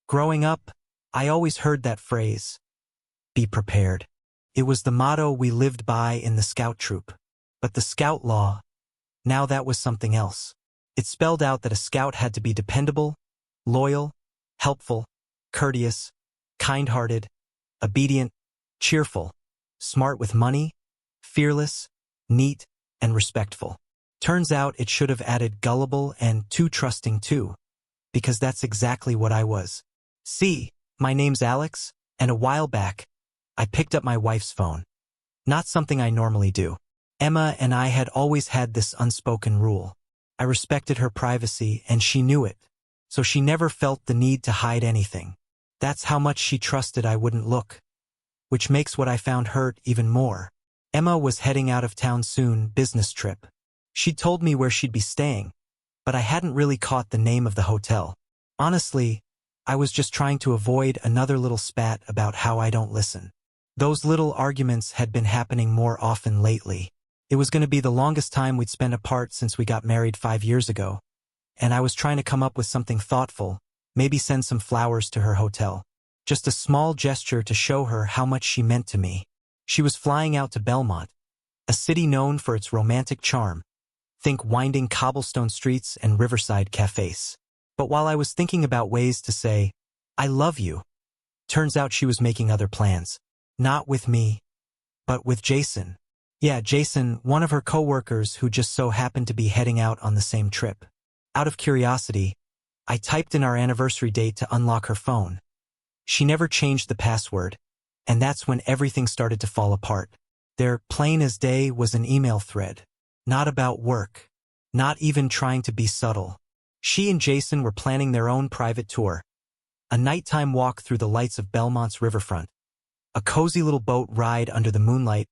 Growing up, I always heard that phrase, be prepared. It was the motto we lived by in the scout troop. But the scout law, now that was something else. It spelled out that a scout had to be dependable, loyal, helpful, courteous, kind-hearted, obedient, cheerful, smart with money, fearless, neat, and respectful. Turns out it should have added gullible and too trusting too, because that's exactly what I was. See, my name's Alex, and a while back, I picked up my wife's phone. Not something I normally do. Emma and I had always had this unspoken rule. I respected her privacy, and she knew it, so she never felt the need to hide anything. That's how much she trusted I wouldn't look. Which makes what I found hurt even more. Emma was heading out of town soon, business trip. She'd told me where she'd be staying, but I hadn't really caught the name of the hotel. Honestly, I was just trying to avoid another little spat about how I don't listen. Those little arguments had been happening more often lately. It was going to be the longest time we'd spent apart since we got married 5 years ago, and I was trying to come up with something thoughtful, maybe send some flowers to her hotel. Just a small gesture to show her how much she meant to me. She was flying out to Belmont, a city known for its romantic charm. Think winding cobblestone streets and riverside cafes. But while I was thinking about ways to say, I love you, turns out she was making other plans. Not with me, but with Jason. Yeah, Jason, one of her coworkers who just so happened to be heading out on the same trip. Out of curiosity, I typed in our anniversary date to unlock her phone. She never changed the password, and that's when everything started to fall apart. There, plain as day, was an email thread. Not about work. Not even trying to be subtle. She and Jason were planning their own private tour. A nighttime walk through the lights of Belmont's riverfront. A cozy little boat ride under the moonlight,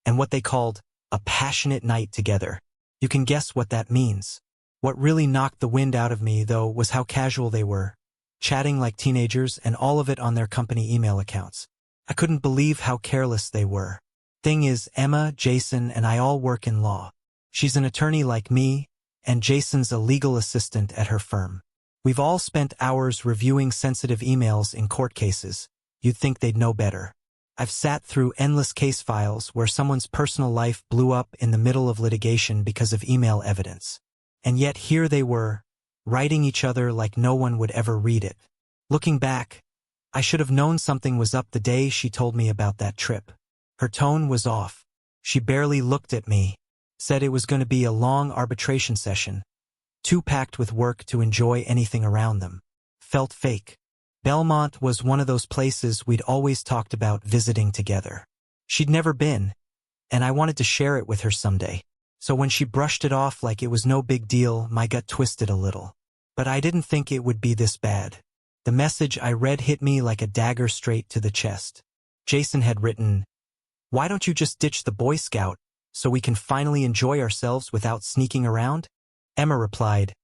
and what they called a passionate night together. You can guess what that means. What really knocked the wind out of me, though, was how casual they were, chatting like teenagers, and all of it on their company email accounts. I couldn't believe how careless they were. Thing is, Emma, Jason, and I all work in law. She's an attorney like me, and Jason's a legal assistant at her firm. We've all spent hours reviewing sensitive emails in court cases. You'd think they'd know better. I've sat through endless case files where someone's personal life blew up in the middle of litigation because of email evidence. And yet here they were, writing each other like no one would ever read it. Looking back, I should have known something was up the day she told me about that trip. Her tone was off. She barely looked at me, said it was going to be a long arbitration session, too packed with work to enjoy anything around them. Felt fake. Belmont was one of those places we'd always talked about visiting together. She'd never been, and I wanted to share it with her someday. So when she brushed it off like it was no big deal, my gut twisted a little. But I didn't think it would be this bad. The message I read hit me like a dagger straight to the chest. Jason had written, "Why don't you just ditch the Boy Scout so we can finally enjoy ourselves without sneaking around?" Emma replied,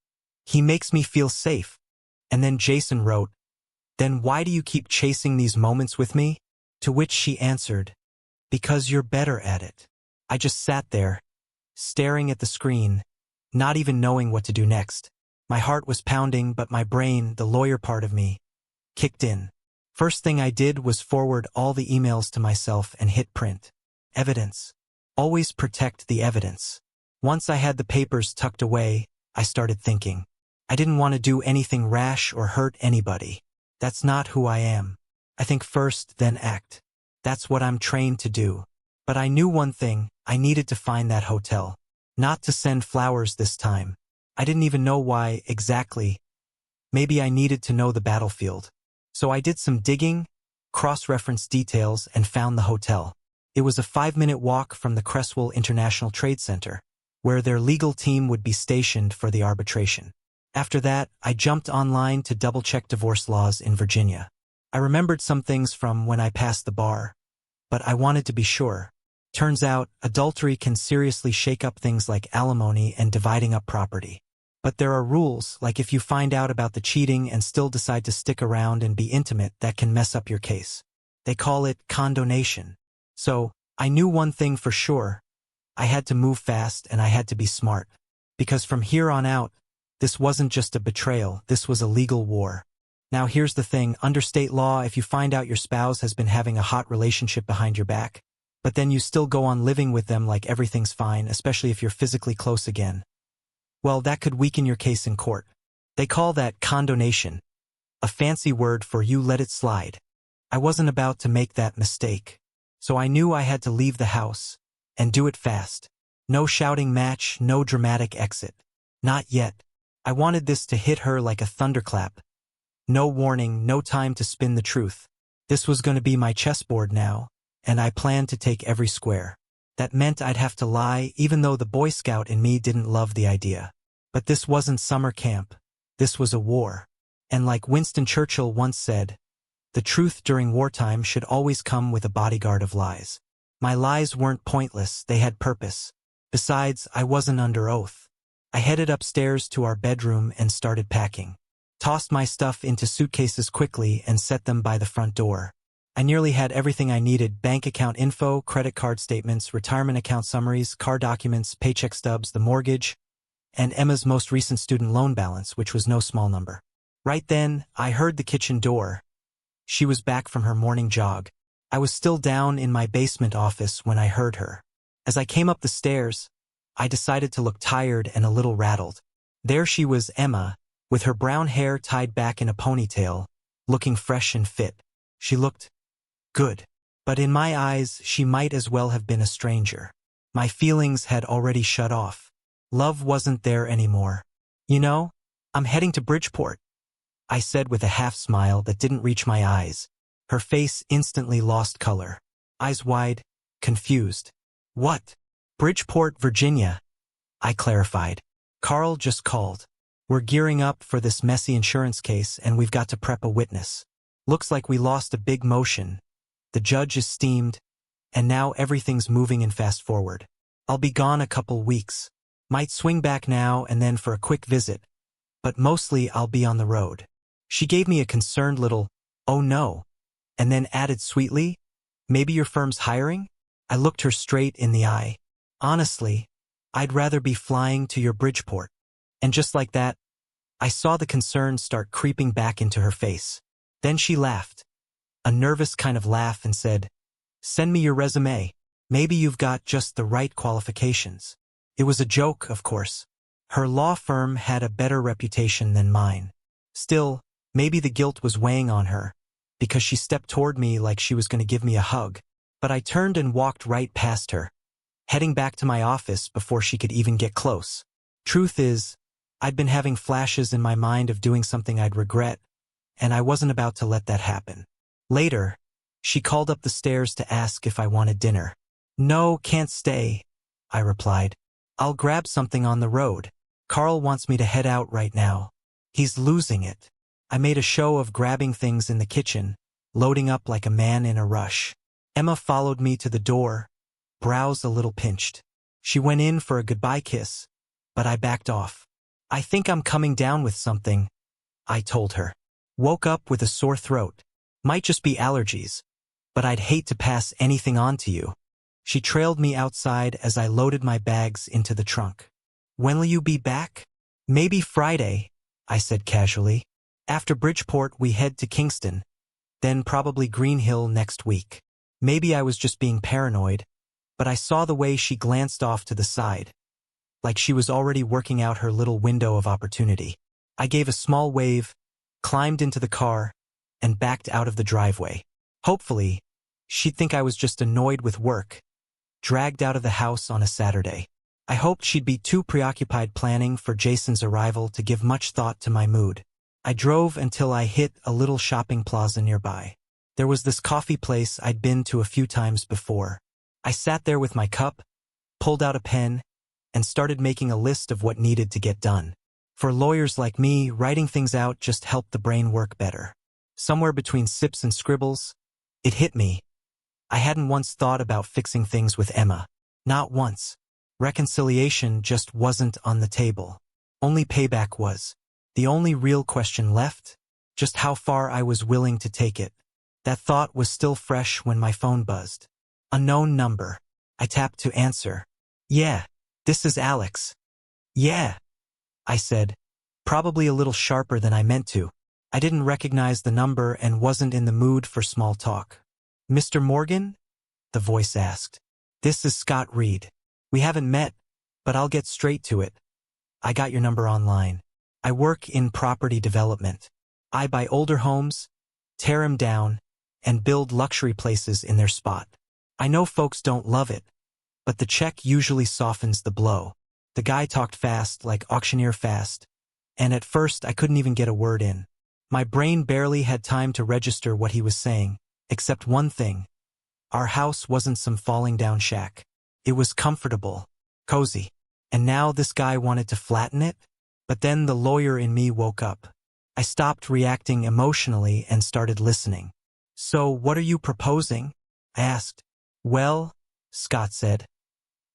"He makes me feel safe." And then Jason wrote, "Then why do you keep chasing these moments with me?" To which she answered, "Because you're better at it." I just sat there, staring at the screen, not even knowing what to do next. My heart was pounding, but my brain, the lawyer part of me, kicked in. First thing I did was forward all the emails to myself and hit print. Evidence. Always protect the evidence. Once I had the papers tucked away, I started thinking. I didn't want to do anything rash or hurt anybody. That's not who I am. I think first, then act. That's what I'm trained to do. But I knew one thing, I needed to find that hotel. Not to send flowers this time. I didn't even know why exactly. Maybe I needed to know the battlefield. So I did some digging, cross-referenced details, and found the hotel. It was a 5-minute walk from the Cresswell International Trade Center, where their legal team would be stationed for the arbitration. After that, I jumped online to double-check divorce laws in Virginia. I remembered some things from when I passed the bar, but I wanted to be sure. Turns out, adultery can seriously shake up things like alimony and dividing up property. But there are rules, like if you find out about the cheating and still decide to stick around and be intimate, that can mess up your case. They call it condonation. So, I knew one thing for sure. I had to move fast and I had to be smart. Because from here on out, this wasn't just a betrayal, this was a legal war. Now here's the thing, under state law, if you find out your spouse has been having a hot relationship behind your back, but then you still go on living with them like everything's fine, especially if you're physically close again, well, that could weaken your case in court. They call that condonation, a fancy word for you let it slide. I wasn't about to make that mistake. So I knew I had to leave the house, and do it fast. No shouting match, no dramatic exit. Not yet. I wanted this to hit her like a thunderclap. No warning, no time to spin the truth. This was going to be my chessboard now, and I planned to take every square. That meant I'd have to lie, even though the Boy Scout in me didn't love the idea. But this wasn't summer camp. This was a war. And like Winston Churchill once said, the truth during wartime should always come with a bodyguard of lies. My lies weren't pointless, they had purpose. Besides, I wasn't under oath. I headed upstairs to our bedroom and started packing. Tossed my stuff into suitcases quickly and set them by the front door. I nearly had everything I needed: bank account info, credit card statements, retirement account summaries, car documents, paycheck stubs, the mortgage, and Emma's most recent student loan balance, which was no small number. Right then, I heard the kitchen door. She was back from her morning jog. I was still down in my basement office when I heard her. As I came up the stairs, I decided to look tired and a little rattled. There she was, Emma, with her brown hair tied back in a ponytail, looking fresh and fit. She looked good. But in my eyes, she might as well have been a stranger. My feelings had already shut off. Love wasn't there anymore. You know, I'm heading to Bridgeport, I said with a half-smile that didn't reach my eyes. Her face instantly lost color. Eyes wide, confused. What? Bridgeport, Virginia, I clarified. Carl just called. We're gearing up for this messy insurance case and we've got to prep a witness. Looks like we lost a big motion. The judge is steamed, and now everything's moving in fast forward. I'll be gone a couple weeks. Might swing back now and then for a quick visit, but mostly I'll be on the road. She gave me a concerned little, oh no, and then added sweetly, maybe your firm's hiring? I looked her straight in the eye. Honestly, I'd rather be flying to your Bridgeport. And just like that, I saw the concern start creeping back into her face. Then she laughed, a nervous kind of laugh, and said, send me your resume. Maybe you've got just the right qualifications. It was a joke, of course. Her law firm had a better reputation than mine. Still, maybe the guilt was weighing on her, because she stepped toward me like she was going to give me a hug. But I turned and walked right past her, heading back to my office before she could even get close. Truth is, I'd been having flashes in my mind of doing something I'd regret, and I wasn't about to let that happen. Later, she called up the stairs to ask if I wanted dinner. No, can't stay, I replied. I'll grab something on the road. Carl wants me to head out right now. He's losing it. I made a show of grabbing things in the kitchen, loading up like a man in a rush. Emma followed me to the door, brows a little pinched. She went in for a goodbye kiss, but I backed off. I think I'm coming down with something, I told her. Woke up with a sore throat. Might just be allergies, but I'd hate to pass anything on to you. She trailed me outside as I loaded my bags into the trunk. When will you be back? Maybe Friday, I said casually. After Bridgeport, we head to Kingston, then probably Green Hill next week. Maybe I was just being paranoid, but I saw the way she glanced off to the side, like she was already working out her little window of opportunity. I gave a small wave, climbed into the car, and backed out of the driveway. Hopefully, she'd think I was just annoyed with work, dragged out of the house on a Saturday. I hoped she'd be too preoccupied planning for Jason's arrival to give much thought to my mood. I drove until I hit a little shopping plaza nearby. There was this coffee place I'd been to a few times before. I sat there with my cup, pulled out a pen, and started making a list of what needed to get done. For lawyers like me, writing things out just helped the brain work better. Somewhere between sips and scribbles, it hit me. I hadn't once thought about fixing things with Emma. Not once. Reconciliation just wasn't on the table. Only payback was. The only real question left, just how far I was willing to take it. That thought was still fresh when my phone buzzed. Unknown number. I tapped to answer. Yeah, this is Alex. Yeah, I said, probably a little sharper than I meant to. I didn't recognize the number and wasn't in the mood for small talk. "Mr. Morgan?" the voice asked. "This is Scott Reed. We haven't met, but I'll get straight to it. I got your number online. I work in property development. I buy older homes, tear them down, and build luxury places in their spot. I know folks don't love it, but the check usually softens the blow." The guy talked fast, like auctioneer fast, and at first I couldn't even get a word in. My brain barely had time to register what he was saying, except one thing. Our house wasn't some falling down shack. It was comfortable, cozy. And now this guy wanted to flatten it? But then the lawyer in me woke up. I stopped reacting emotionally and started listening. "So what are you proposing?" I asked. "Well," Scott said,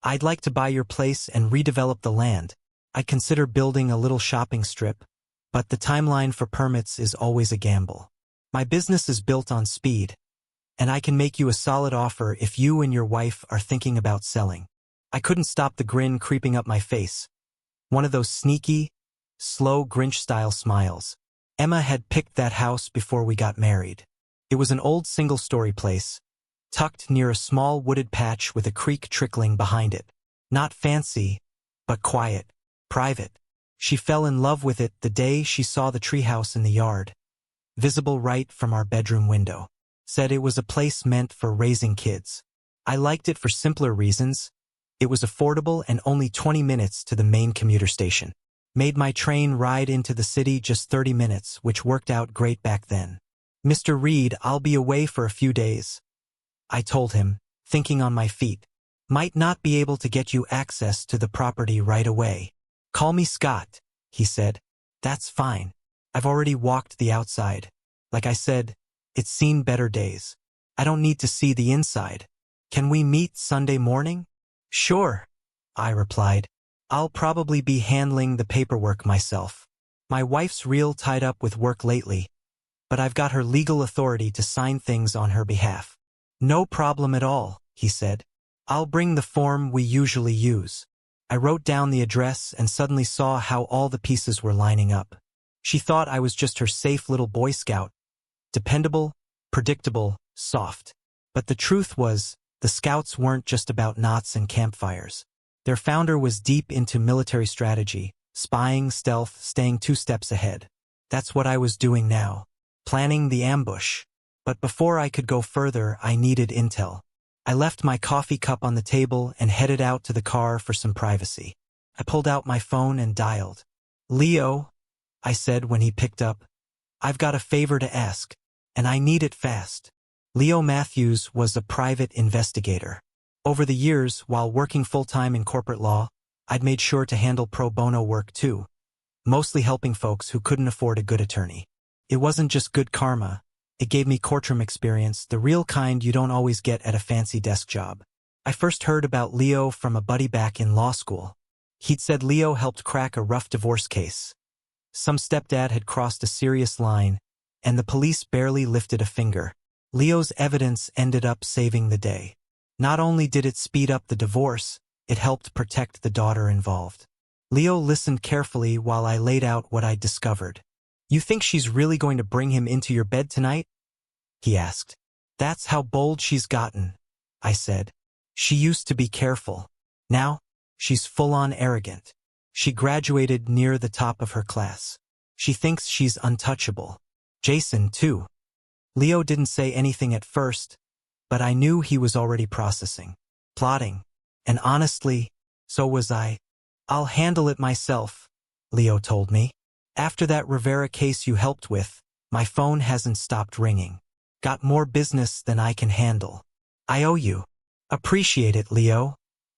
"I'd like to buy your place and redevelop the land. I consider building a little shopping strip, but the timeline for permits is always a gamble. My business is built on speed, and I can make you a solid offer if you and your wife are thinking about selling." I couldn't stop the grin creeping up my face. One of those sneaky, slow Grinch-style smiles. Emma had picked that house before we got married. It was an old single-story place, tucked near a small wooded patch with a creek trickling behind it. Not fancy, but quiet, private. She fell in love with it the day she saw the treehouse in the yard, visible right from our bedroom window. Said it was a place meant for raising kids. I liked it for simpler reasons. It was affordable and only 20 minutes to the main commuter station. Made my train ride into the city just 30 minutes, which worked out great back then. "Mr. Reed, I'll be away for a few days," I told him, thinking on my feet. "Might not be able to get you access to the property right away." "Call me Scott," he said. "That's fine. I've already walked the outside. Like I said, it's seen better days. I don't need to see the inside. Can we meet Sunday morning?" "Sure," I replied. "I'll probably be handling the paperwork myself. My wife's real tied up with work lately, but I've got her legal authority to sign things on her behalf." "No problem at all," he said. "I'll bring the form we usually use." I wrote down the address and suddenly saw how all the pieces were lining up. She thought I was just her safe little Boy Scout. Dependable, predictable, soft. But the truth was, the Scouts weren't just about knots and campfires. Their founder was deep into military strategy, spying, stealth, staying 2 steps ahead. That's what I was doing now, planning the ambush. But before I could go further, I needed intel. I left my coffee cup on the table and headed out to the car for some privacy. I pulled out my phone and dialed. "Leo," I said when he picked up, "I've got a favor to ask, and I need it fast." Leo Matthews was a private investigator. Over the years, while working full-time in corporate law, I'd made sure to handle pro bono work too, mostly helping folks who couldn't afford a good attorney. It wasn't just good karma. It gave me courtroom experience, the real kind you don't always get at a fancy desk job. I first heard about Leo from a buddy back in law school. He'd said Leo helped crack a rough divorce case. Some stepdad had crossed a serious line, and the police barely lifted a finger. Leo's evidence ended up saving the day. Not only did it speed up the divorce, it helped protect the daughter involved. Leo listened carefully while I laid out what I'd discovered. "You think she's really going to bring him into your bed tonight?" he asked. "That's how bold she's gotten," I said. "She used to be careful. Now, she's full-on arrogant. She graduated near the top of her class. She thinks she's untouchable. Jason, too." Leo didn't say anything at first, but I knew he was already processing, plotting, and honestly, so was I. "I'll handle it myself," Leo told me. "After that Rivera case you helped with, my phone hasn't stopped ringing. Got more business than I can handle. I owe you." "Appreciate it, Leo,"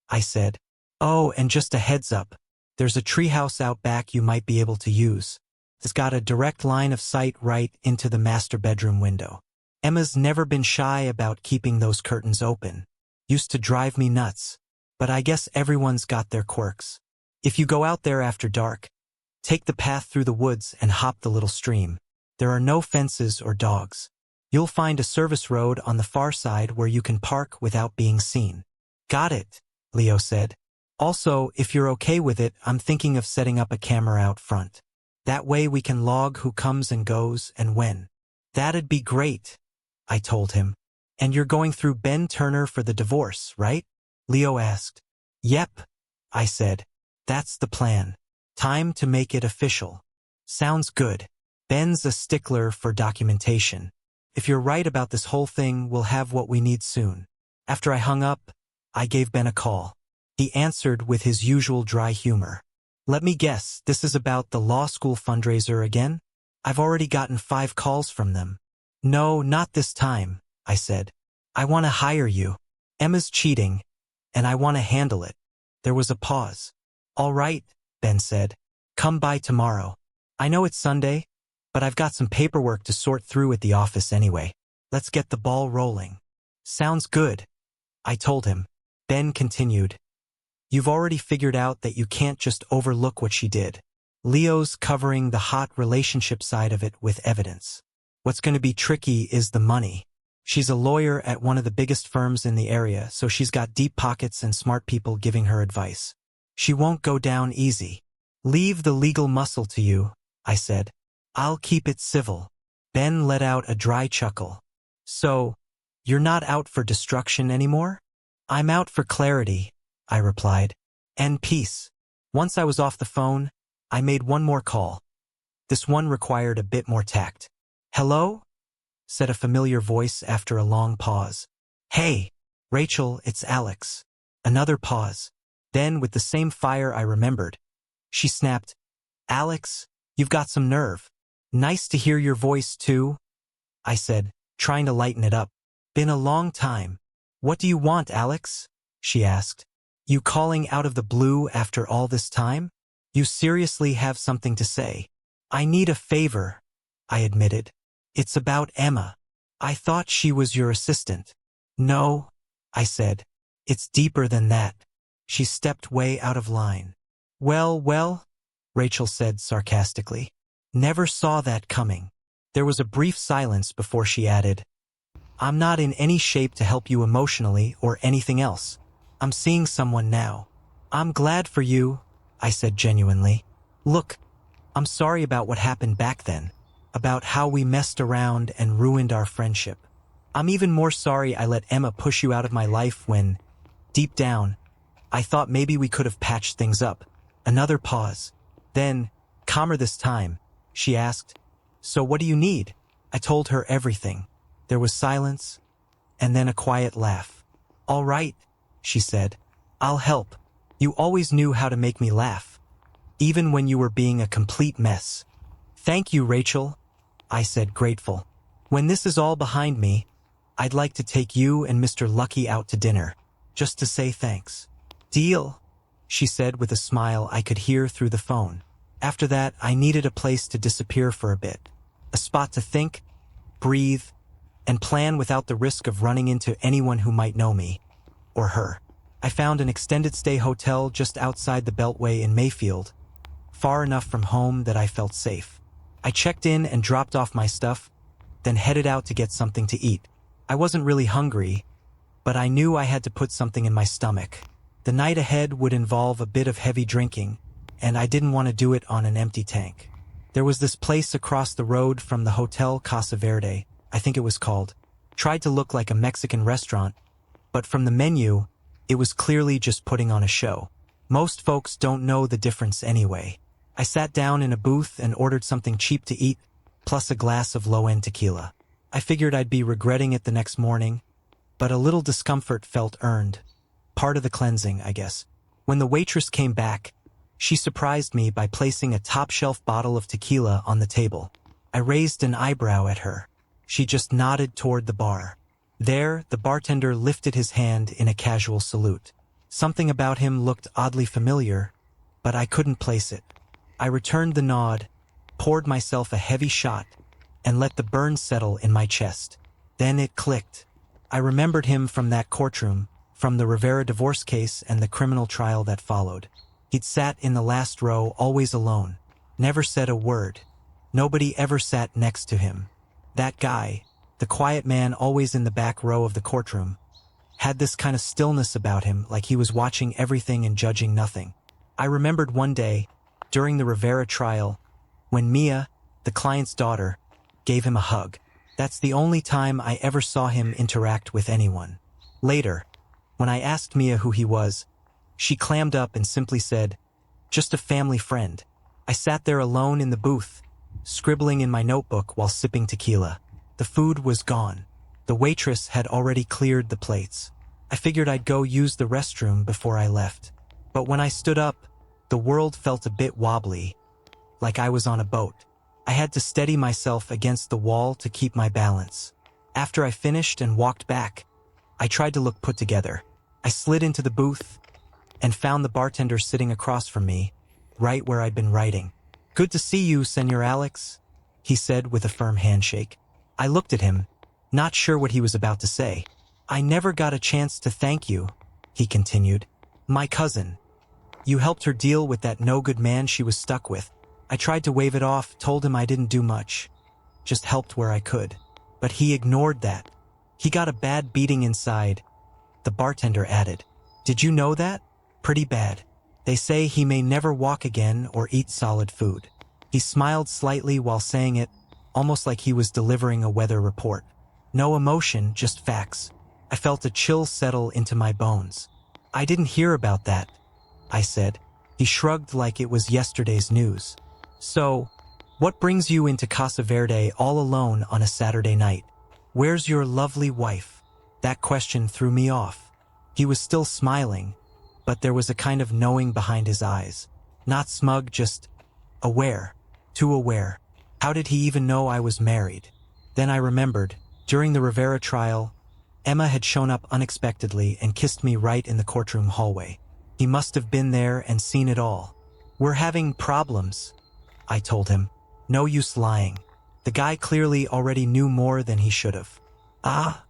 I said. "Oh, and just a heads up, there's a treehouse out back you might be able to use. It's got a direct line of sight right into the master bedroom window. Emma's never been shy about keeping those curtains open. Used to drive me nuts. But I guess everyone's got their quirks. If you go out there after dark, take the path through the woods and hop the little stream. There are no fences or dogs. You'll find a service road on the far side where you can park without being seen." "Got it," Leo said. "Also, if you're okay with it, I'm thinking of setting up a camera out front. That way we can log who comes and goes and when. That'd be great, I told him. And you're going through Ben Turner for the divorce, right? Leo asked. Yep, I said. That's the plan. Time to make it official. Sounds good. Ben's a stickler for documentation. If you're right about this whole thing, we'll have what we need soon. After I hung up, I gave Ben a call. He answered with his usual dry humor. Let me guess, this is about the law school fundraiser again? I've already gotten 5 calls from them. No, not this time, I said. I want to hire you. Emma's cheating, and I want to handle it. There was a pause. All right, Ben said. Come by tomorrow. I know it's Sunday, but I've got some paperwork to sort through at the office anyway. Let's get the ball rolling. Sounds good, I told him. Ben continued. You've already figured out that you can't just overlook what she did. Leo's covering the hot relationship side of it with evidence. What's going to be tricky is the money. She's a lawyer at one of the biggest firms in the area, so she's got deep pockets and smart people giving her advice. She won't go down easy. Leave the legal muscle to you, I said. I'll keep it civil. Ben let out a dry chuckle. So, you're not out for destruction anymore? I'm out for clarity, I replied. And peace. Once I was off the phone, I made one more call. This one required a bit more tact. Hello? Said a familiar voice after a long pause. Hey, Rachel, it's Alex. Another pause. Then, with the same fire I remembered, she snapped, Alex, you've got some nerve. Nice to hear your voice, too, I said, trying to lighten it up. Been a long time. What do you want, Alex? She asked. You calling out of the blue after all this time? You seriously have something to say? I need a favor, I admitted. It's about Emma. I thought she was your assistant. No, I said. It's deeper than that. She stepped way out of line. Well, Rachel said sarcastically. Never saw that coming. There was a brief silence before she added, I'm not in any shape to help you emotionally or anything else. I'm seeing someone now. I'm glad for you, I said genuinely. Look, I'm sorry about what happened back then, about how we messed around and ruined our friendship. I'm even more sorry I let Emma push you out of my life when, deep down, I thought maybe we could have patched things up. Another pause. Then, calmer this time, she asked, So what do you need? I told her everything. There was silence, and then a quiet laugh. All right, she said. I'll help. You always knew how to make me laugh, even when you were being a complete mess. Thank you, Rachel, I said, grateful. When this is all behind me, I'd like to take you and Mr. Lucky out to dinner, just to say thanks. Deal, she said with a smile I could hear through the phone. After that, I needed a place to disappear for a bit. A spot to think, breathe, and plan without the risk of running into anyone who might know me, or her. I found an extended stay hotel just outside the Beltway in Mayfield, far enough from home that I felt safe. I checked in and dropped off my stuff, then headed out to get something to eat. I wasn't really hungry, but I knew I had to put something in my stomach. The night ahead would involve a bit of heavy drinking, and I didn't want to do it on an empty tank. There was this place across the road from the Hotel Casa Verde, I think it was called. Tried to look like a Mexican restaurant, but from the menu, it was clearly just putting on a show. Most folks don't know the difference anyway. I sat down in a booth and ordered something cheap to eat, plus a glass of low-end tequila. I figured I'd be regretting it the next morning, but a little discomfort felt earned. Part of the cleansing, I guess. When the waitress came back, she surprised me by placing a top-shelf bottle of tequila on the table. I raised an eyebrow at her. She just nodded toward the bar. There, the bartender lifted his hand in a casual salute. Something about him looked oddly familiar, but I couldn't place it. I returned the nod, poured myself a heavy shot, and let the burn settle in my chest. Then it clicked. I remembered him from that courtroom, from the Rivera divorce case and the criminal trial that followed. He'd sat in the last row, always alone. Never said a word. Nobody ever sat next to him. That guy, the quiet man always in the back row of the courtroom, had this kind of stillness about him, like he was watching everything and judging nothing. I remembered one day, during the Rivera trial, when Mia, the client's daughter, gave him a hug. That's the only time I ever saw him interact with anyone. Later, when I asked Mia who he was, she clammed up and simply said, "Just a family friend." I sat there alone in the booth, scribbling in my notebook while sipping tequila. The food was gone. The waitress had already cleared the plates. I figured I'd go use the restroom before I left. But when I stood up, the world felt a bit wobbly, like I was on a boat. I had to steady myself against the wall to keep my balance. After I finished and walked back, I tried to look put together. I slid into the booth and found the bartender sitting across from me, right where I'd been writing. "Good to see you, Senor Alex," he said with a firm handshake. I looked at him, not sure what he was about to say. "I never got a chance to thank you," he continued. "My cousin. You helped her deal with that no-good man she was stuck with." I tried to wave it off, told him I didn't do much, just helped where I could. But he ignored that. "He got a bad beating inside," the bartender added. "Did you know that? Pretty bad. They say he may never walk again or eat solid food." He smiled slightly while saying it, almost like he was delivering a weather report. No emotion, just facts. I felt a chill settle into my bones. "I didn't hear about that," I said. He shrugged like it was yesterday's news. "So, what brings you into Casa Verde all alone on a Saturday night? Where's your lovely wife?" That question threw me off. He was still smiling, but there was a kind of knowing behind his eyes. Not smug, just aware. Too aware. How did he even know I was married? Then I remembered, during the Rivera trial, Emma had shown up unexpectedly and kissed me right in the courtroom hallway. He must have been there and seen it all. "We're having problems," I told him. No use lying. The guy clearly already knew more than he should have. "Ah,"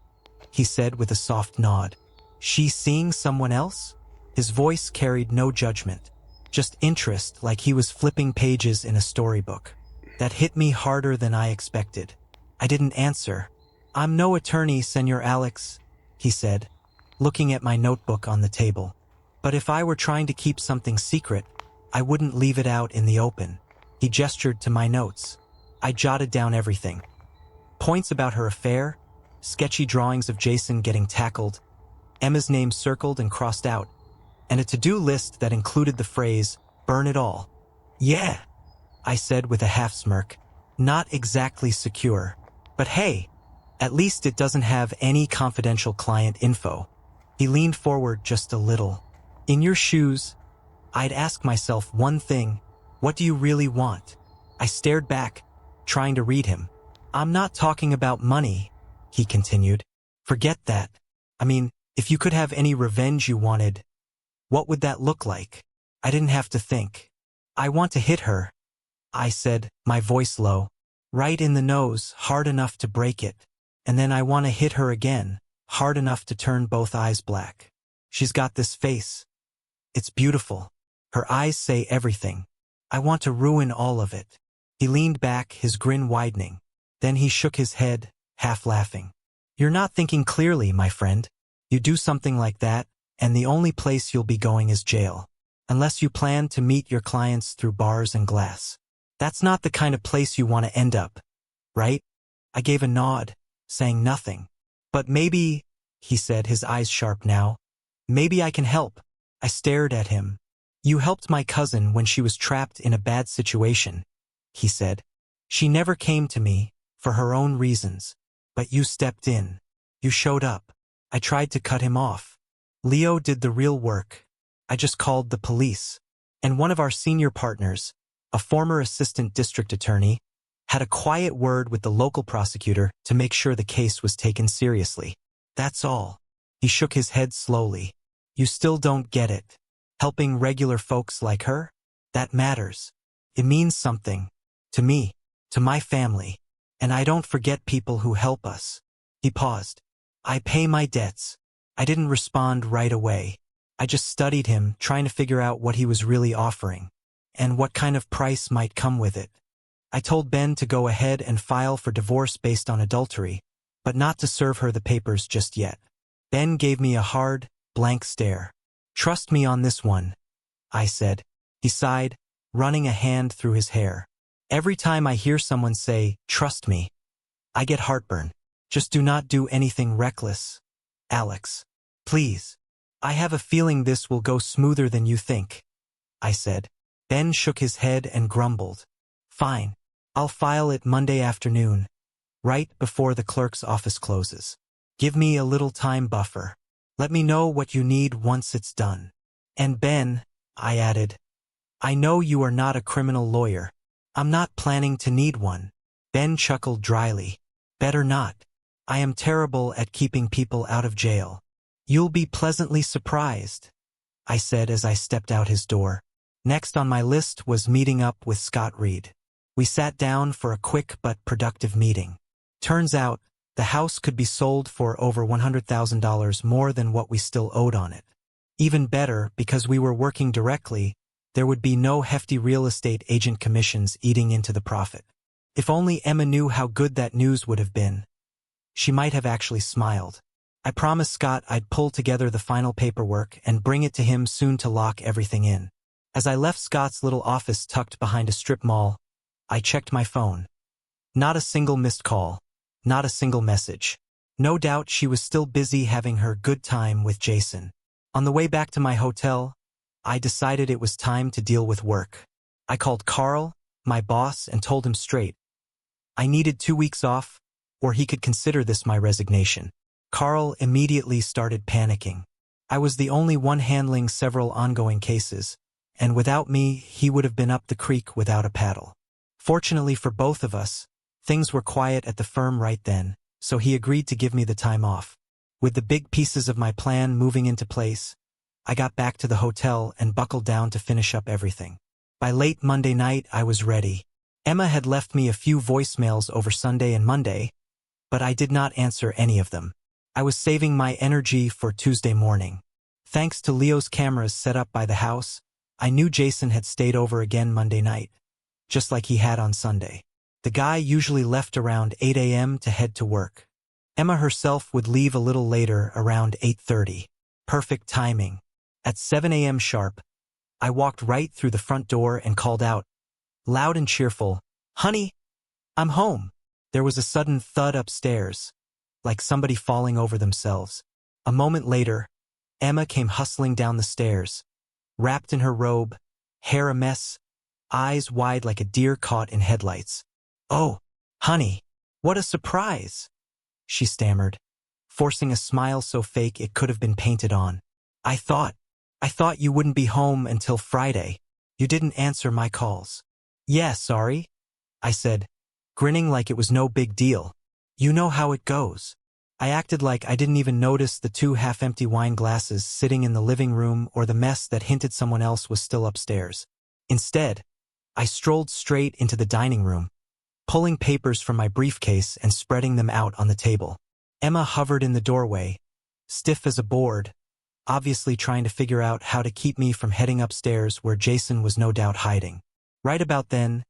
he said with a soft nod. "She seeing someone else?" His voice carried no judgment, just interest, like he was flipping pages in a storybook. That hit me harder than I expected. I didn't answer. "I'm no attorney, Senor Alex," he said, looking at my notebook on the table. "But if I were trying to keep something secret, I wouldn't leave it out in the open." He gestured to my notes. I jotted down everything. Points about her affair, sketchy drawings of Jason getting tackled, Emma's name circled and crossed out, and a to-do list that included the phrase, "burn it all." "Yeah," I said with a half-smirk. "Not exactly secure. But hey, at least it doesn't have any confidential client info." He leaned forward just a little. "In your shoes, I'd ask myself one thing. What do you really want?" I stared back, trying to read him. "I'm not talking about money," he continued. "Forget that. I mean, if you could have any revenge you wanted, what would that look like?" I didn't have to think. "I want to hit her," I said, my voice low. "Right in the nose, hard enough to break it. And then I want to hit her again, hard enough to turn both eyes black. She's got this face. It's beautiful. Her eyes say everything. I want to ruin all of it." He leaned back, his grin widening. Then he shook his head, half laughing. "You're not thinking clearly, my friend. You do something like that, and the only place you'll be going is jail. Unless you plan to meet your clients through bars and glass. That's not the kind of place you want to end up, right?" I gave a nod, saying nothing. "But maybe," he said, his eyes sharp now, "maybe I can help." I stared at him. "You helped my cousin when she was trapped in a bad situation," he said. "She never came to me, for her own reasons. But you stepped in. You showed up." I tried to cut him off. "Leo did the real work. I just called the police. And one of our senior partners, a former assistant district attorney, had a quiet word with the local prosecutor to make sure the case was taken seriously. That's all." He shook his head slowly. "You still don't get it. Helping regular folks like her? That matters. It means something. To me. To my family. And I don't forget people who help us." He paused. "I pay my debts." I didn't respond right away. I just studied him, trying to figure out what he was really offering, and what kind of price might come with it. I told Ben to go ahead and file for divorce based on adultery, but not to serve her the papers just yet. Ben gave me a hard, blank stare. "Trust me on this one," I said. He sighed, running a hand through his hair. Every time I hear someone say, "Trust me," I get heartburn. Just do not do anything reckless, Alex. Please. I have a feeling this will go smoother than you think, I said. Ben shook his head and grumbled. Fine. I'll file it Monday afternoon, right before the clerk's office closes. Give me a little time buffer. Let me know what you need once it's done. And Ben, I added, I know you are not a criminal lawyer. I'm not planning to need one. Ben chuckled dryly. Better not. I am terrible at keeping people out of jail. You'll be pleasantly surprised, I said as I stepped out his door. Next on my list was meeting up with Scott Reed. We sat down for a quick but productive meeting. Turns out, the house could be sold for over $100,000 more than what we still owed on it. Even better, because we were working directly, there would be no hefty real estate agent commissions eating into the profit. If only Emma knew how good that news would have been. She might have actually smiled. I promised Scott I'd pull together the final paperwork and bring it to him soon to lock everything in. As I left Scott's little office tucked behind a strip mall, I checked my phone. Not a single missed call. Not a single message. No doubt she was still busy having her good time with Jason. On the way back to my hotel, I decided it was time to deal with work. I called Carl, my boss, and told him straight. I needed 2 weeks off, or he could consider this my resignation. Carl immediately started panicking. I was the only one handling several ongoing cases, and without me, he would have been up the creek without a paddle. Fortunately for both of us, things were quiet at the firm right then, so he agreed to give me the time off. With the big pieces of my plan moving into place, I got back to the hotel and buckled down to finish up everything. By late Monday night, I was ready. Emma had left me a few voicemails over Sunday and Monday, but I did not answer any of them. I was saving my energy for Tuesday morning. Thanks to Leo's cameras set up by the house, I knew Jason had stayed over again Monday night, just like he had on Sunday. The guy usually left around 8 a.m. to head to work. Emma herself would leave a little later, around 8:30. Perfect timing. At 7 a.m. sharp, I walked right through the front door and called out, loud and cheerful, "Honey, I'm home." There was a sudden thud upstairs, like somebody falling over themselves. A moment later, Emma came hustling down the stairs, wrapped in her robe, hair a mess, eyes wide like a deer caught in headlights. "Oh, honey, what a surprise," she stammered, forcing a smile so fake it could have been painted on. I thought you wouldn't be home until Friday. You didn't answer my calls." "Yeah, sorry," I said, grinning like it was no big deal. "You know how it goes." I acted like I didn't even notice the 2 half-empty wine glasses sitting in the living room or the mess that hinted someone else was still upstairs. Instead, I strolled straight into the dining room, pulling papers from my briefcase and spreading them out on the table. Emma hovered in the doorway, stiff as a board, obviously trying to figure out how to keep me from heading upstairs where Jason was no doubt hiding. Right about then,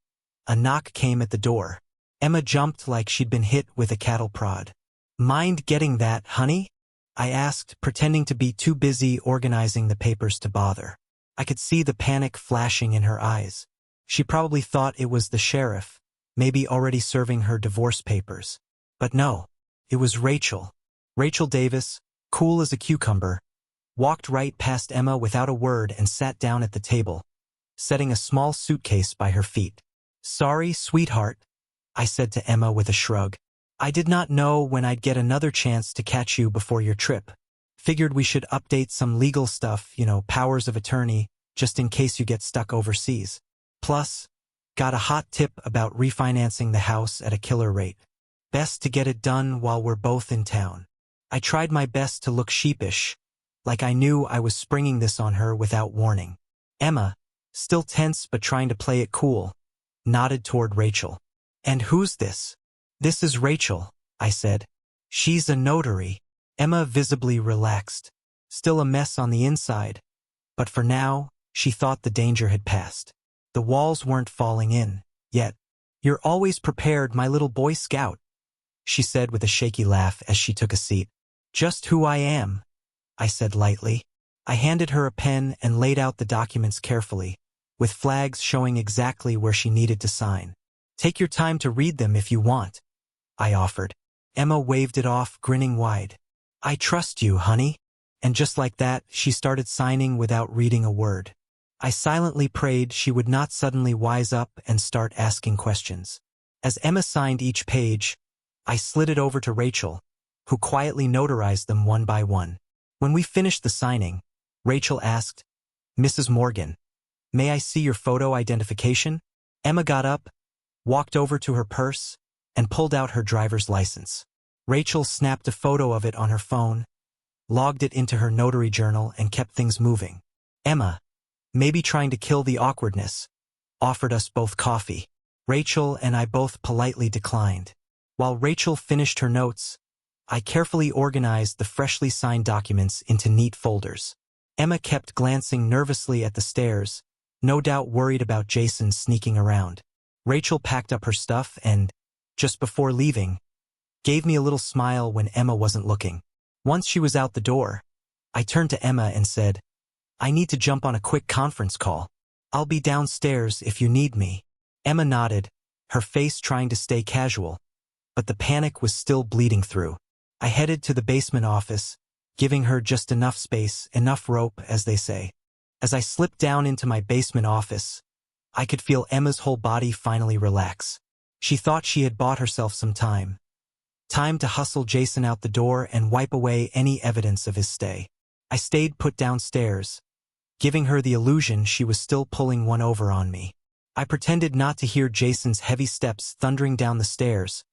a knock came at the door. Emma jumped like she'd been hit with a cattle prod. "Mind getting that, honey?" I asked, pretending to be too busy organizing the papers to bother. I could see the panic flashing in her eyes. She probably thought it was the sheriff, maybe already serving her divorce papers. But no, it was Rachel. Rachel Davis, cool as a cucumber, walked right past Emma without a word and sat down at the table, setting a small suitcase by her feet. "Sorry, sweetheart," I said to Emma with a shrug. "I did not know when I'd get another chance to catch you before your trip. Figured we should update some legal stuff, powers of attorney, just in case you get stuck overseas. Plus, got a hot tip about refinancing the house at a killer rate. Best to get it done while we're both in town." I tried my best to look sheepish, like I knew I was springing this on her without warning. Emma, still tense but trying to play it cool, nodded toward Rachel. "And who's this?" "This is Rachel," I said. "She's a notary." Emma visibly relaxed, still a mess on the inside, but for now, she thought the danger had passed. The walls weren't falling in, yet. "You're always prepared, my little Boy Scout," she said with a shaky laugh as she took a seat. "Just who I am," I said lightly. I handed her a pen and laid out the documents carefully, with flags showing exactly where she needed to sign. Take your time to read them if you want, I offered. Emma waved it off, grinning wide. I trust you, honey. And just like that, she started signing without reading a word. I silently prayed she would not suddenly wise up and start asking questions. As Emma signed each page, I slid it over to Rachel, who quietly notarized them one by one. When we finished the signing, Rachel asked, Mrs. Morgan, may I see your photo identification? Emma got up, walked over to her purse, and pulled out her driver's license. Rachel snapped a photo of it on her phone, logged it into her notary journal, and kept things moving. Emma, maybe trying to kill the awkwardness, offered us both coffee. Rachel and I both politely declined. While Rachel finished her notes, I carefully organized the freshly signed documents into neat folders. Emma kept glancing nervously at the stairs, no doubt worried about Jason sneaking around. Rachel packed up her stuff and, just before leaving, gave me a little smile when Emma wasn't looking. Once she was out the door, I turned to Emma and said, I need to jump on a quick conference call. I'll be downstairs if you need me. Emma nodded, her face trying to stay casual, but the panic was still bleeding through. I headed to the basement office, giving her just enough space, enough rope, as they say. As I slipped down into my basement office, I could feel Emma's whole body finally relax. She thought she had bought herself some time. Time to hustle Jason out the door and wipe away any evidence of his stay. I stayed put downstairs, giving her the illusion she was still pulling one over on me. I pretended not to hear Jason's heavy steps thundering down the stairs,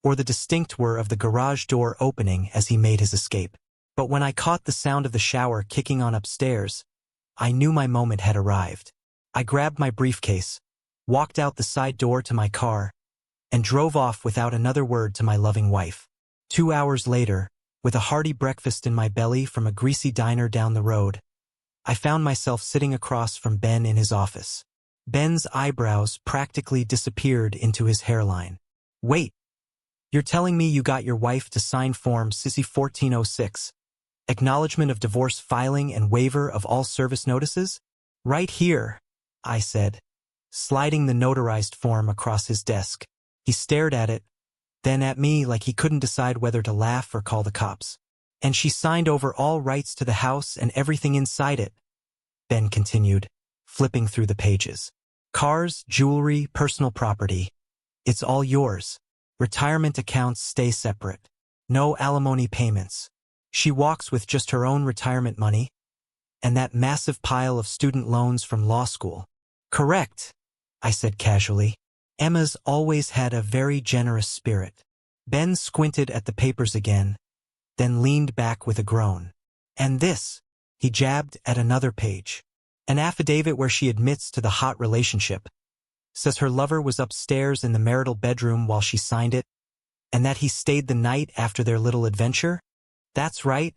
or the distinct whir of the garage door opening as he made his escape. But when I caught the sound of the shower kicking on upstairs, I knew my moment had arrived. I grabbed my briefcase, walked out the side door to my car, and drove off without another word to my loving wife. 2 hours later, with a hearty breakfast in my belly from a greasy diner down the road, I found myself sitting across from Ben in his office. Ben's eyebrows practically disappeared into his hairline. Wait, you're telling me you got your wife to sign Form Sissy 1406, acknowledgement of divorce filing and waiver of all service notices? Right here, I said, sliding the notarized form across his desk. He stared at it, then at me like he couldn't decide whether to laugh or call the cops. And she signed over all rights to the house and everything inside it, Ben continued, flipping through the pages. Cars, jewelry, personal property. It's all yours. Retirement accounts stay separate. No alimony payments. She walks with just her own retirement money and that massive pile of student loans from law school. Correct, I said casually. Emma's always had a very generous spirit. Ben squinted at the papers again, then leaned back with a groan. And this, he jabbed at another page. An affidavit where she admits to the hot relationship, says her lover was upstairs in the marital bedroom while she signed it, and that he stayed the night after their little adventure? That's right,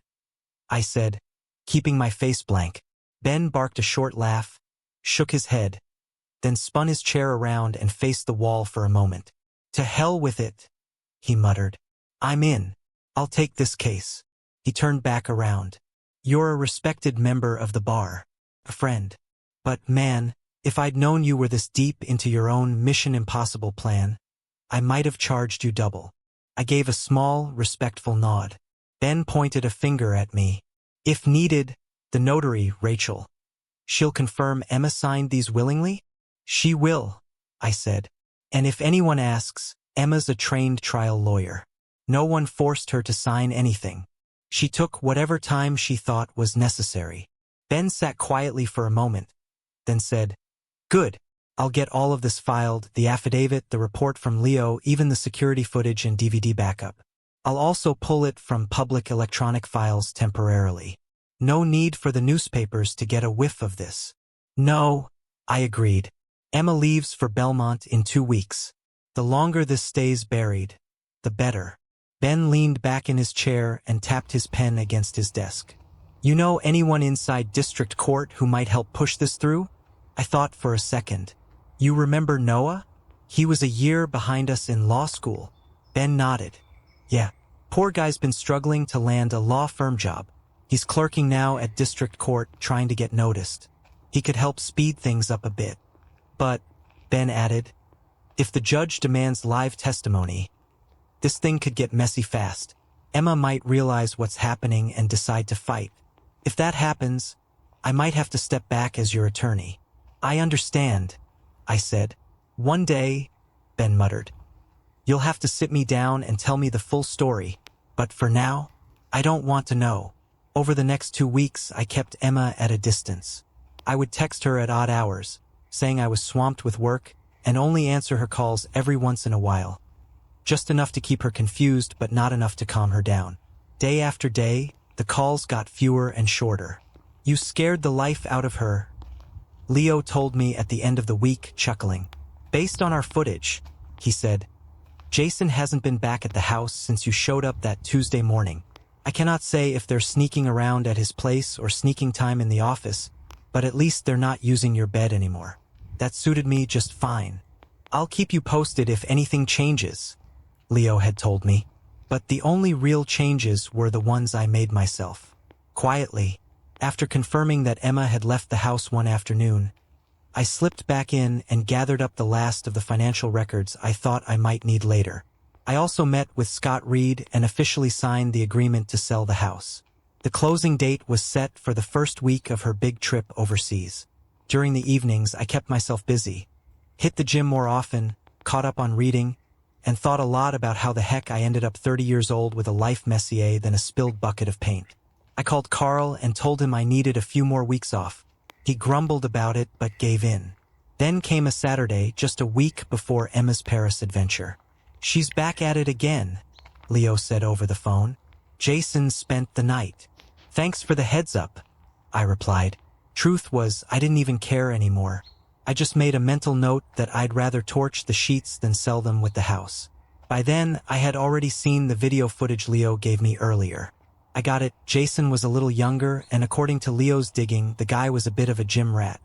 I said, keeping my face blank. Ben barked a short laugh, shook his head, then spun his chair around and faced the wall for a moment. To hell with it, he muttered. I'm in. I'll take this case. He turned back around. You're a respected member of the bar, a friend. But man, if I'd known you were this deep into your own Mission Impossible plan, I might have charged you double. I gave a small, respectful nod. Ben pointed a finger at me. If needed, the notary, Rachel. She'll confirm Emma signed these willingly? She will, I said. And if anyone asks, Emma's a trained trial lawyer. No one forced her to sign anything. She took whatever time she thought was necessary. Ben sat quietly for a moment, then said, Good. I'll get all of this filed, the affidavit, the report from Leo, even the security footage and DVD backup. I'll also pull it from public electronic files temporarily. No need for the newspapers to get a whiff of this. No, I agreed. Emma leaves for Belmont in 2 weeks. The longer this stays buried, the better. Ben leaned back in his chair and tapped his pen against his desk. You know anyone inside district court who might help push this through? I thought for a second. You remember Noah? He was a year behind us in law school. Ben nodded. Yeah, poor guy's been struggling to land a law firm job. He's clerking now at district court trying to get noticed. He could help speed things up a bit. But, Ben added, If the judge demands live testimony, this thing could get messy fast. Emma might realize what's happening and decide to fight. If that happens, I might have to step back as your attorney. I understand, I said. One day, Ben muttered. You'll have to sit me down and tell me the full story, but for now, I don't want to know. Over the next 2 weeks, I kept Emma at a distance. I would text her at odd hours, saying I was swamped with work, and only answer her calls every once in a while. Just enough to keep her confused, but not enough to calm her down. Day after day, the calls got fewer and shorter. You scared the life out of her, Leo told me at the end of the week, chuckling. Based on our footage, he said, Jason hasn't been back at the house since you showed up that Tuesday morning. I cannot say if they're sneaking around at his place or sneaking time in the office, but at least they're not using your bed anymore. That suited me just fine. I'll keep you posted if anything changes, Leo had told me. But the only real changes were the ones I made myself. Quietly, after confirming that Emma had left the house one afternoon, I slipped back in and gathered up the last of the financial records I thought I might need later. I also met with Scott Reed and officially signed the agreement to sell the house. The closing date was set for the first week of her big trip overseas. During the evenings, I kept myself busy, hit the gym more often, caught up on reading, and thought a lot about how the heck I ended up 30 years old with a life messier than a spilled bucket of paint. I called Carl and told him I needed a few more weeks off. He grumbled about it but gave in. Then came a Saturday, just a week before Emma's Paris adventure. She's back at it again, Leo said over the phone. Jason spent the night. Thanks for the heads up, I replied. Truth was, I didn't even care anymore. I just made a mental note that I'd rather torch the sheets than sell them with the house. By then, I had already seen the video footage Leo gave me earlier. I got it, Jason was a little younger, and according to Leo's digging, the guy was a bit of a gym rat.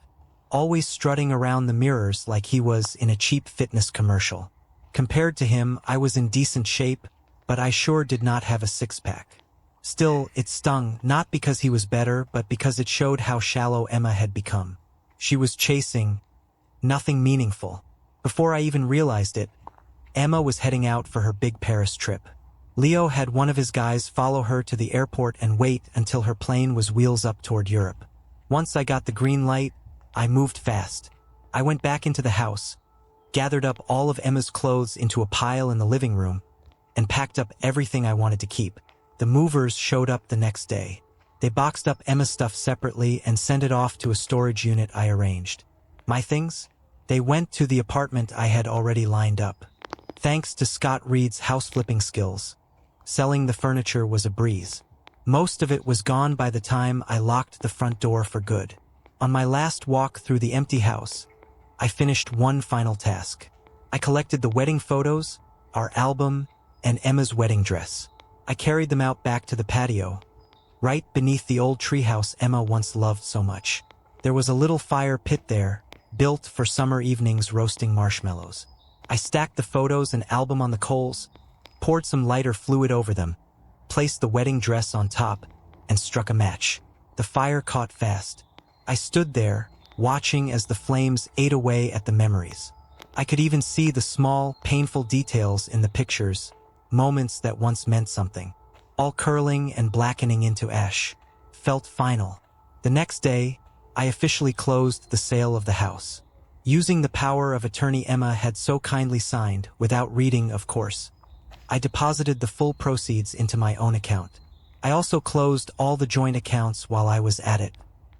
Always strutting around the mirrors like he was in a cheap fitness commercial. Compared to him, I was in decent shape, but I sure did not have a six-pack. Still, it stung, not because he was better, but because it showed how shallow Emma had become. She was chasing nothing meaningful. Before I even realized it, Emma was heading out for her big Paris trip. Leo had one of his guys follow her to the airport and wait until her plane was wheels up toward Europe. Once I got the green light, I moved fast. I went back into the house, gathered up all of Emma's clothes into a pile in the living room, and packed up everything I wanted to keep. The movers showed up the next day. They boxed up Emma's stuff separately and sent it off to a storage unit I arranged. My things? They went to the apartment I had already lined up. Thanks to Scott Reed's house-flipping skills, selling the furniture was a breeze. Most of it was gone by the time I locked the front door for good. On my last walk through the empty house, I finished one final task. I collected the wedding photos, our album, and Emma's wedding dress. I carried them out back to the patio, right beneath the old treehouse Emma once loved so much. There was a little fire pit there, built for summer evenings roasting marshmallows. I stacked the photos and album on the coals, poured some lighter fluid over them, placed the wedding dress on top, and struck a match. The fire caught fast. I stood there, watching as the flames ate away at the memories. I could even see the small, painful details in the pictures, moments that once meant something, all curling and blackening into ash. Felt final. The next day, I officially closed the sale of the house. Using the power of attorney Emma had so kindly signed, without reading, of course, I deposited the full proceeds into my own account. I also closed all the joint accounts while I was at it.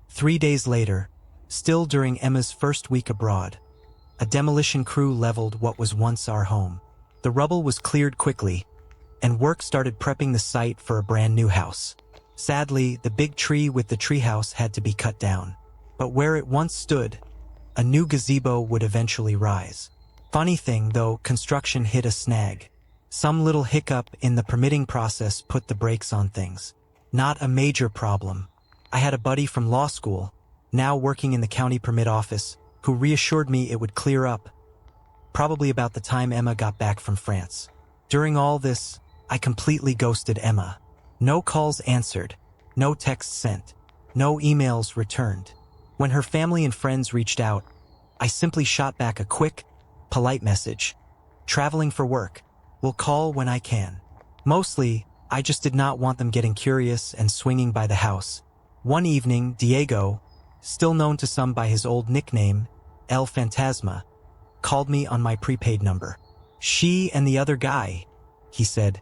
3 days later, still during Emma's first week abroad, a demolition crew leveled what was once our home. The rubble was cleared quickly, and work started prepping the site for a brand new house. Sadly, the big tree with the treehouse had to be cut down. But where it once stood, a new gazebo would eventually rise. Funny thing though, construction hit a snag. Some little hiccup in the permitting process put the brakes on things. Not a major problem. I had a buddy from law school, now working in the county permit office, who reassured me it would clear up, probably about the time Emma got back from France. During all this, I completely ghosted Emma. No calls answered, no texts sent, no emails returned. When her family and friends reached out, I simply shot back a quick, polite message. Traveling for work. Will call when I can. Mostly, I just did not want them getting curious and swinging by the house. One evening, Diego, still known to some by his old nickname, El Fantasma, called me on my prepaid number. She and the other guy, he said.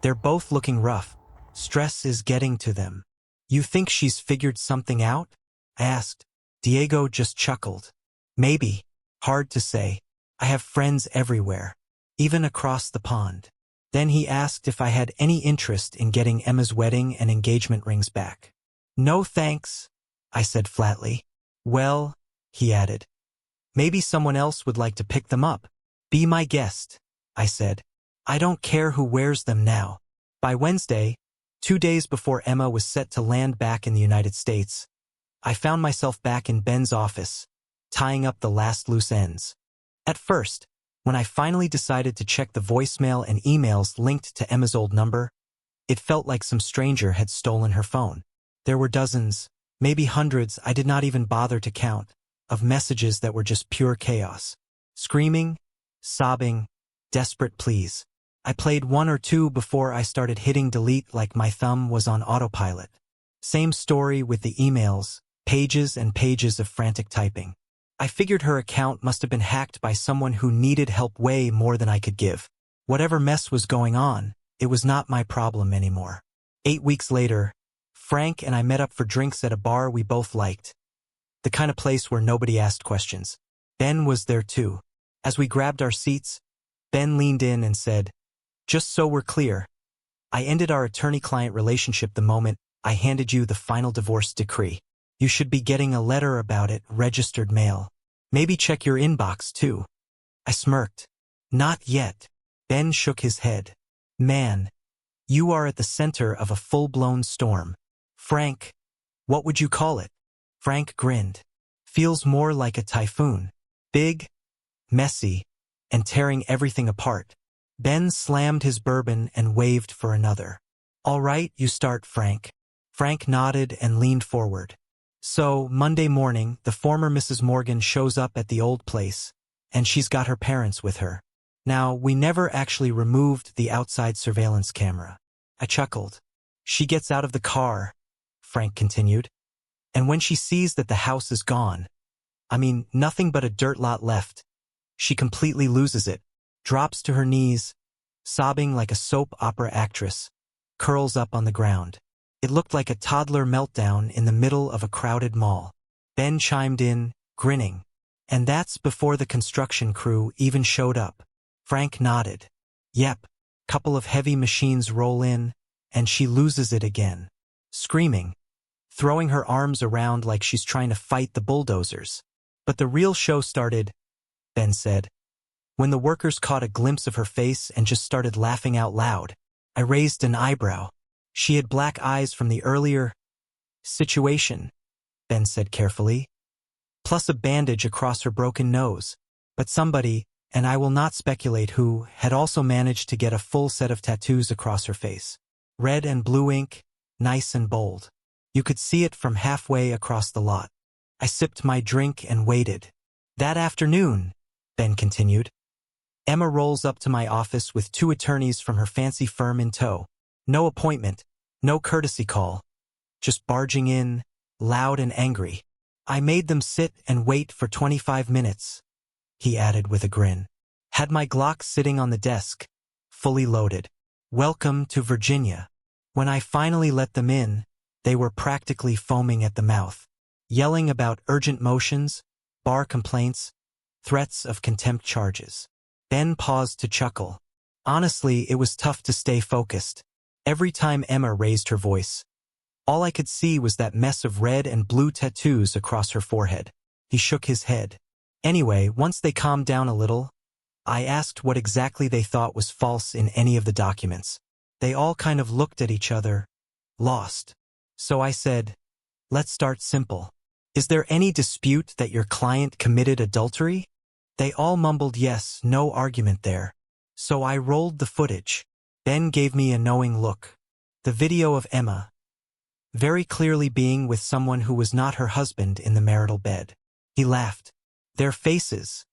They're both looking rough. Stress is getting to them. You think she's figured something out? I asked. Diego just chuckled. Maybe. Hard to say. I have friends everywhere, even across the pond. Then he asked if I had any interest in getting Emma's wedding and engagement rings back. No thanks, I said flatly. Well, he added, maybe someone else would like to pick them up. Be my guest, I said. I don't care who wears them now. By Wednesday, 2 days before Emma was set to land back in the United States, I found myself back in Ben's office, tying up the last loose ends. At first, when I finally decided to check the voicemail and emails linked to Emma's old number, it felt like some stranger had stolen her phone. There were dozens, maybe hundreds, I did not even bother to count, of messages that were just pure chaos. Screaming, sobbing, desperate pleas. I played one or two before I started hitting delete like my thumb was on autopilot. Same story with the emails, pages and pages of frantic typing. I figured her account must have been hacked by someone who needed help way more than I could give. Whatever mess was going on, it was not my problem anymore. 8 weeks later, Frank and I met up for drinks at a bar we both liked. The kind of place where nobody asked questions. Ben was there too. As we grabbed our seats, Ben leaned in and said, just so we're clear, I ended our attorney-client relationship the moment I handed you the final divorce decree. You should be getting a letter about it, registered mail. Maybe check your inbox too. I smirked. Not yet. Ben shook his head. Man, you are at the center of a full-blown storm. Frank, what would you call it? Frank grinned. Feels more like a typhoon. Big, messy, and tearing everything apart. Ben slammed his bourbon and waved for another. All right, you start, Frank. Frank nodded and leaned forward. So, Monday morning, the former Mrs. Morgan shows up at the old place, and she's got her parents with her. Now, we never actually removed the outside surveillance camera. I chuckled. She gets out of the car, Frank continued, and when she sees that the house is gone, nothing but a dirt lot left, she completely loses it, drops to her knees, sobbing like a soap opera actress, curls up on the ground. It looked like a toddler meltdown in the middle of a crowded mall. Ben chimed in, grinning. And that's before the construction crew even showed up. Frank nodded. Yep, couple of heavy machines roll in, and she loses it again. Screaming, throwing her arms around like she's trying to fight the bulldozers. But the real show started, Ben said, when the workers caught a glimpse of her face and just started laughing out loud. I raised an eyebrow. She had black eyes from the earlier situation, Ben said carefully, plus a bandage across her broken nose. But somebody, and I will not speculate who, had also managed to get a full set of tattoos across her face. Red and blue ink, nice and bold. You could see it from halfway across the lot. I sipped my drink and waited. That afternoon, Ben continued, Emma rolls up to my office with 2 attorneys from her fancy firm in tow. No appointment, no courtesy call, just barging in, loud and angry. I made them sit and wait for 25 minutes, he added with a grin. Had my Glock sitting on the desk, fully loaded. Welcome to Virginia. When I finally let them in, they were practically foaming at the mouth, yelling about urgent motions, bar complaints, threats of contempt charges. Ben paused to chuckle. Honestly, it was tough to stay focused. Every time Emma raised her voice, all I could see was that mess of red and blue tattoos across her forehead. He shook his head. Anyway, once they calmed down a little, I asked what exactly they thought was false in any of the documents. They all kind of looked at each other, lost. So I said, let's start simple. Is there any dispute that your client committed adultery? They all mumbled yes, no argument there. So I rolled the footage. Ben gave me a knowing look. The video of Emma, very clearly being with someone who was not her husband in the marital bed. He laughed. Their faces,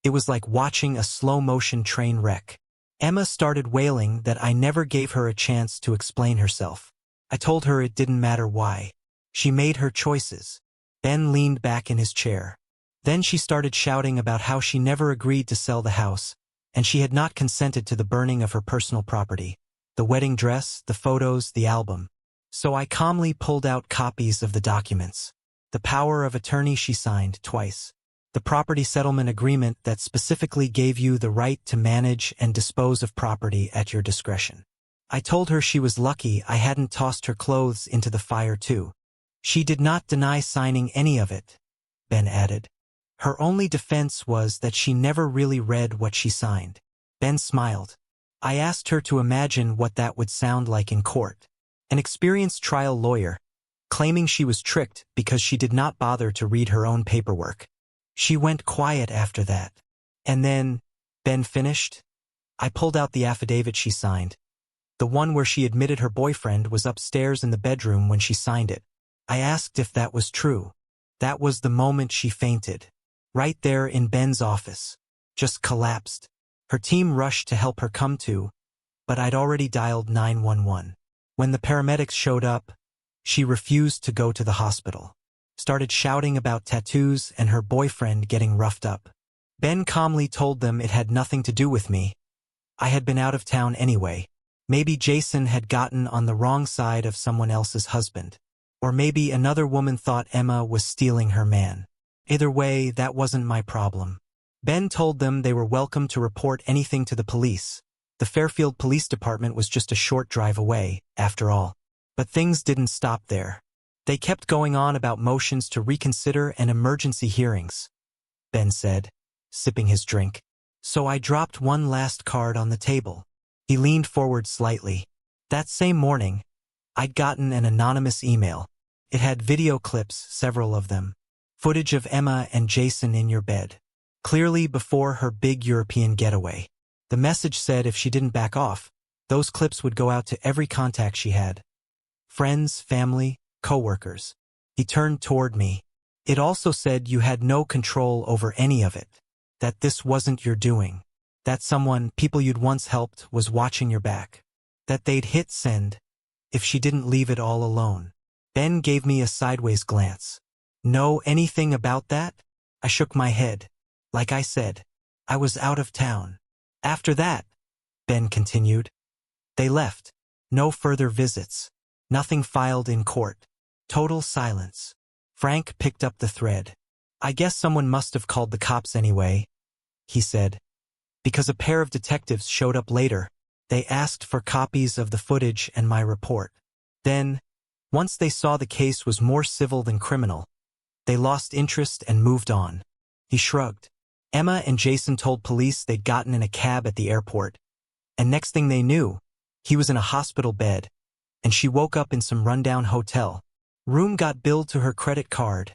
It was like watching a slow-motion train wreck. Emma started wailing that I never gave her a chance to explain herself. I told her it didn't matter why. She made her choices. Ben leaned back in his chair. Then she started shouting about how she never agreed to sell the house, and she had not consented to the burning of her personal property. The wedding dress, the photos, the album. So I calmly pulled out copies of the documents. The power of attorney she signed twice. The property settlement agreement that specifically gave you the right to manage and dispose of property at your discretion. I told her she was lucky I hadn't tossed her clothes into the fire too. She did not deny signing any of it, Ben added. Her only defense was that she never really read what she signed. Ben smiled. I asked her to imagine what that would sound like in court. An experienced trial lawyer, claiming she was tricked because she did not bother to read her own paperwork. She went quiet after that. And then, Ben finished. I pulled out the affidavit she signed. The one where she admitted her boyfriend was upstairs in the bedroom when she signed it. I asked if that was true. That was the moment she fainted. Right there in Ben's office. Just collapsed. Her team rushed to help her come to, but I'd already dialed 911. When the paramedics showed up, she refused to go to the hospital. Started shouting about tattoos and her boyfriend getting roughed up. Ben calmly told them it had nothing to do with me. I had been out of town anyway. Maybe Jason had gotten on the wrong side of someone else's husband. Or maybe another woman thought Emma was stealing her man. Either way, that wasn't my problem. Ben told them they were welcome to report anything to the police. The Fairfield Police Department was just a short drive away, after all. But things didn't stop there. They kept going on about motions to reconsider and emergency hearings, Ben said, sipping his drink. So I dropped one last card on the table. He leaned forward slightly. That same morning, I'd gotten an anonymous email. It had video clips, several of them. Footage of Emma and Jason in your bed. Clearly before her big European getaway. The message said if she didn't back off, those clips would go out to every contact she had. Friends, family, co-workers. He turned toward me. It also said you had no control over any of it. That this wasn't your doing. That someone, people you'd once helped, was watching your back. That they'd hit send if she didn't leave it all alone. Ben gave me a sideways glance. Know anything about that? I shook my head. Like I said, I was out of town. After that, Ben continued, they left. No further visits. Nothing filed in court. Total silence. Frank picked up the thread. I guess someone must have called the cops anyway, he said. Because a pair of detectives showed up later. They asked for copies of the footage and my report. Then, once they saw the case was more civil than criminal, they lost interest and moved on. He shrugged. Emma and Jason told police they'd gotten in a cab at the airport, and next thing they knew, he was in a hospital bed, and she woke up in some rundown hotel. Room got billed to her credit card,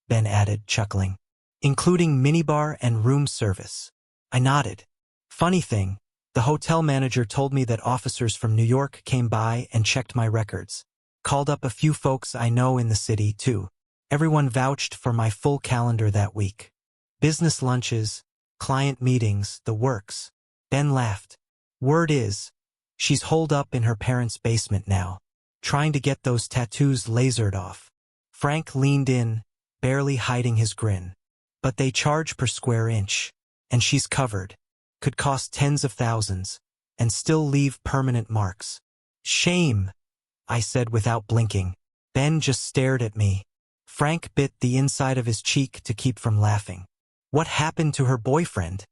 Ben added, chuckling, including minibar and room service. I nodded. Funny thing, the hotel manager told me that officers from New York came by and checked my records. Called up a few folks I know in the city, too. Everyone vouched for my full calendar that week. Business lunches, client meetings, the works. Ben laughed. Word is, she's holed up in her parents' basement now, trying to get those tattoos lasered off. Frank leaned in, barely hiding his grin. But they charge per square inch, and she's covered. Could cost tens of thousands, and still leave permanent marks. Shame, I said without blinking. Ben just stared at me. Frank bit the inside of his cheek to keep from laughing. What happened to her boyfriend?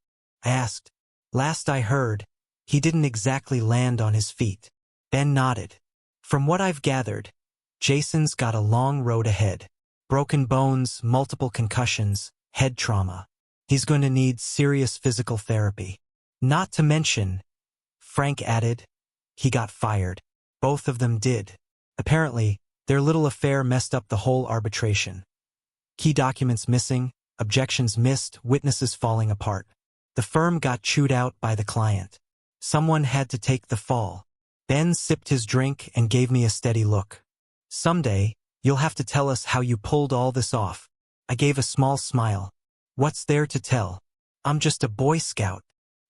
I asked. Last I heard, he didn't exactly land on his feet. Ben nodded. From what I've gathered, Jason's got a long road ahead. Broken bones, multiple concussions, head trauma. He's going to need serious physical therapy. Not to mention, Frank added, he got fired. Both of them did. Apparently, their little affair messed up the whole arbitration. Key documents missing, objections missed, witnesses falling apart. The firm got chewed out by the client. Someone had to take the fall. Ben sipped his drink and gave me a steady look. Someday, you'll have to tell us how you pulled all this off. I gave a small smile. What's there to tell? I'm just a Boy Scout.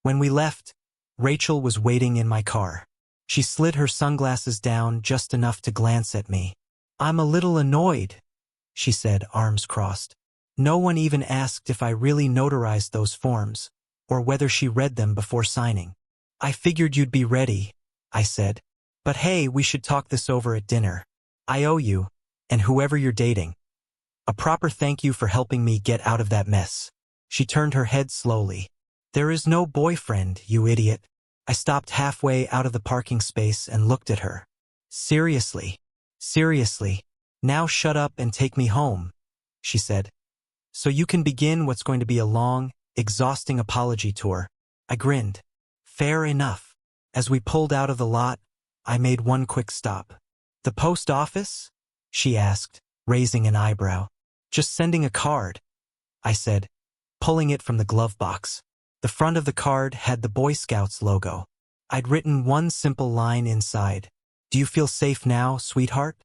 When we left, Rachel was waiting in my car. She slid her sunglasses down just enough to glance at me. I'm a little annoyed, she said, arms crossed. No one even asked if I really notarized those forms, or whether she read them before signing. I figured you'd be ready, I said. But hey, we should talk this over at dinner. I owe you, and whoever you're dating, a proper thank you for helping me get out of that mess. She turned her head slowly. There is no boyfriend, you idiot. I stopped halfway out of the parking space and looked at her. Seriously. Now shut up and take me home, she said. So you can begin what's going to be a long, exhausting apology tour. I grinned. Fair enough. As we pulled out of the lot, I made one quick stop. The post office? She asked, raising an eyebrow. Just sending a card, I said, pulling it from the glove box. The front of the card had the Boy Scouts logo. I'd written one simple line inside. Do you feel safe now, sweetheart?